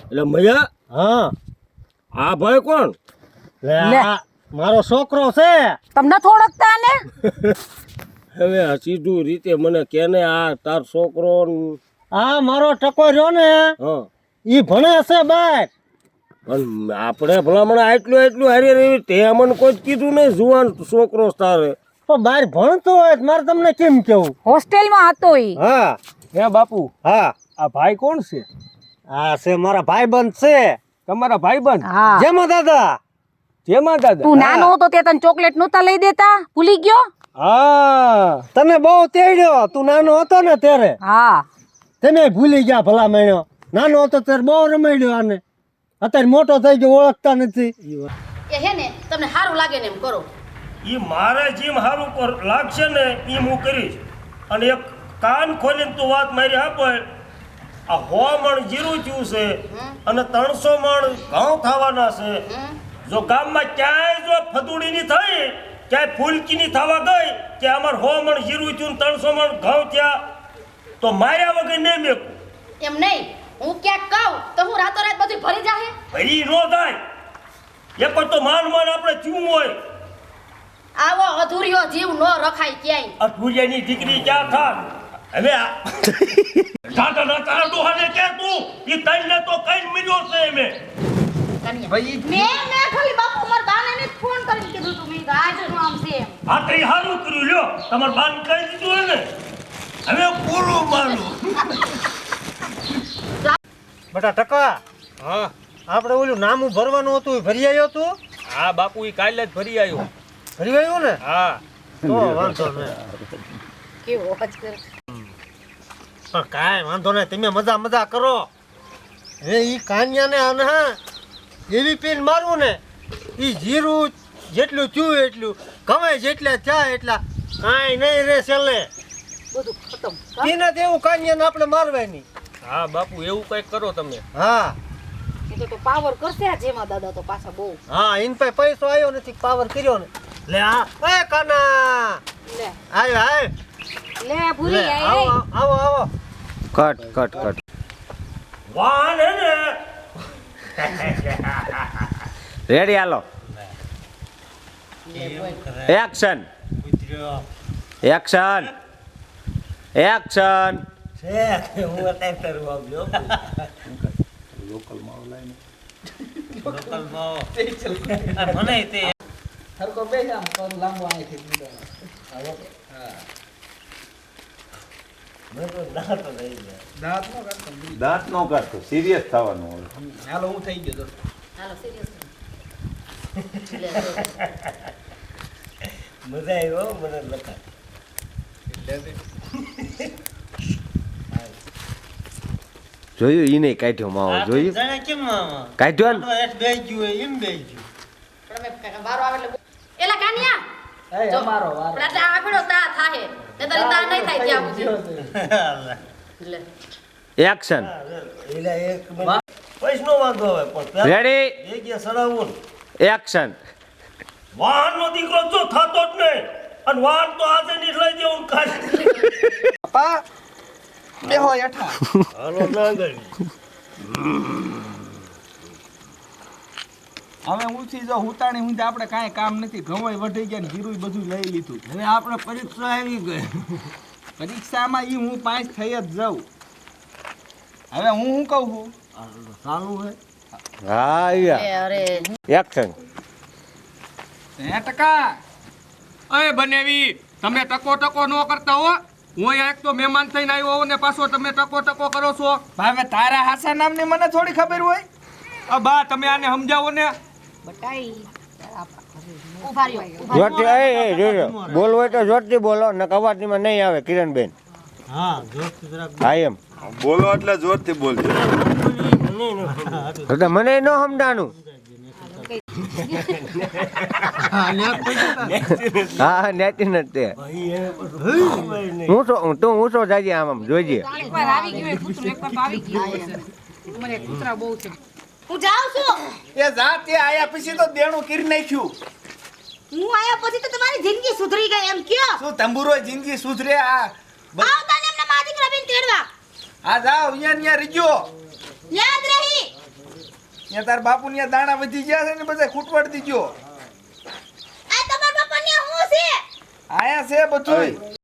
એટલે મજા હા આ ભાઈ કોણ? લે આ મારો છોકરો છે. તમને થોડકતા ને હવે આ સીધું રીતે મને કેને આ તાર છોકરો આ મારો ટકો રહ્યો ને હા ઈ ભણે છે બાર. પણ આપણે ભલામણ એટલું હારી રહ્યું તે અમને કોઈ જ કીધું નહીં જુવાન છોકરો તારે તો બાર ભણતો હોય તો મારે તમને કેમ કેવું? હોસ્ટેલમાં હતો ઈ. હા હે બાપુ હા આ ભાઈ કોણ છે? આ છે મારા ભાઈબંધ છે. તમારા ભાઈબંધ? હા જેમાં દાદા. જેમાં દાદા? તું નાનો હતો તે તને ચોકલેટ નહોતા લઈ દેતા, ભૂલી ગયો? હા તને બહુ તેડ્યો. તું નાનો હતો ને ત્યારે હા તને ભૂલી ગયા ભલા મેણ્યો. નાનો હતો ત્યારે બહુ રમાડ્યો આને. અત્યારે મોટો થઈ ગયો ઓળખતા નથી. એ હે ને તમને સારું લાગે ને એમ કરો. એ મારે જેમ સારું લાગશે ને એમ હું કરીશ. અને એક કાન ખોલીને તું વાત મારી સાંભળ. આ 100 મણ જીરું થયું છે અને 300 મણ ઘઉં થવાના છે. જો ગામમાં ક્યાંય જો ફદુડીની થઈ ક્યાંય ફૂલકીની થવા ગઈ કે અમારે 100 મણ જીરું થયું 300 મણ ઘઉં થયા તો માર્યા વગર નહીં મેકું. એમ નહીં, હું ક્યાંક કહું તો હું રાતોરાત બધું ભરી જાહે. ભરી નો થાય. એક વાર તો માન આપણે ચૂં હોય. આવો અધૂરિયો જીવ નો રખાય ક્યાંય. આ ભુરિયાની દીકરી ક્યાં થાક હવે ટાટા ના તારા ડોહાને કે તું ઈ તઈને તો કઈ મળ્યો છે મે ભાઈ મેં ખાલી બાપુ માર બાને ને ફોન કરીને કીધું તું મેં આજ નું આમ છે એમ. આ કઈ હારું કર્યું લ્યો તમાર બાન કહી દીધું ને હવે પૂરું માનું. બેટા ટકા હા આપણે ઓલું નામું ભરવાનું હતું એ ભરી આવ્યો તું? હા બાપુ ઈ કાલે જ ભરી આવ્યો. ભરી આવ્યું ને? હા તો વાંધો નહીં. કેવો અવાજ કરે. પણ કાંઈ વાંધો નહીં, તમે મજા કરો. હવે ઈ કાન્યાને આને હા એવી પીન મારવું ને ઈ જીરું જેટલું થયું એટલું ગમે જેટલા થયા એટલા કાંઈ નહીં રે છેલ્લે. બધું ખતમ. પીને તેવું કાન્યાને આપણે મારવાની. હા બાપુ એવું કઈક કરો તમે. હા એ તો પાવર કરશે આ જેમાં દાદા તો પાછા બહુ. હા ઇન પાસે પૈસો આવ્યો નથી, પાવર કર્યો ને. લે આ એ કાના લે આયો આય લે ભૂલી લે આય આવો આવો આવો. કટ વાન હે ને રેડી હાલો. Action action action. હું અત્યારે તરવા આવ્યો. મને તે સરકો બેસ આમ કર લાંબો આય છે દાંત નો કાઢતો સિરિયસ થવાનું હવે. હાલો હું થઈ ગયો તો હાલો સિરિયસ મજા આવ્યો મને લખા. જોયું ઈ નહીં કાઢ્યો માવો જોયું જાણે કેમ કાઢ્યો ને બેસી ગયું એમ બેસી ગયું. પણ અમે વારો આવે એટલે એલા કાનિયા એ અમારો વારો આપણે આપણો તા થાહે નતર તા નહીં થાય ત્યાં સુધી લે એક્શન એલા એક પૈસનો વાંધો હવે પણ રેડી એ ગયા સડાવું એક્શન. વાહનનો દીકરો જો થતો જ નહીં અને વાહન તો આજે ની લઈ દેવું કાઢી. પપ્પા બેહો યઠા હાલો ના ગઈ હવે ઉઠી જો હુતાણી હું આપણે કાંઈ કામ નથી, ઘવાઈ વઢી ગયા ને જીરું બધું લઈ લીધું. હવે આપણે પરીક્ષા આવી ગઈ. પરીક્ષામાં ઈ હું પાસ થઈ જ જાઉં. હવે હું શું કહું છું ચાલુ હે હા એ અરે એક્શન. 10%. અય બનેવી તમે ટકો ન કરતા હો. હું અહીંયા એક તો મહેમાન થઈને આવ્યો હોઉં ને પાછો તમે ટકો કરો છો. ભાઈ તારા હાસા નામની મને થોડી ખબર હોય. બા તમે આને સમજાવો ને. બટાઈ ઉભા રહ્યો જોરથી બોલવું હોય તો જોરથી બોલો ને અવાજમાં નહીં આવે કિરણબેન. હા જોરથી જરાક હા એમ બોલો એટલે જોરથી બોલજો. તો મને ન સમજાણું. હા નેટી નથી હું શું જાજી આમ જોઈજે. એકવાર આવી ગયું એ કૂતરું, એકવાર તો આવી ગયું હશે. મને કૂતરા બહુ છે. હું જાઉં છું. એ જા તે આયા પછી તો દેણું કરી નાખ્યું. હું આયા પછી તો તમારી જિંદગી સુધરી ગઈ એમ કયો? શું તંબુરો જિંદગી સુધરે આ આવતા ને એમને મારા દીકરા બેન તેડવા. આ જાઓ અહીંયા ન્યા રીજો. યાદ રહી. ત્યાં તાર બાપુ ત્યાં દાણા વધી ગયા છે ને બધા ખૂટવાડ દીજો આ તમારા બાપા ને હું છે આયા છે બધું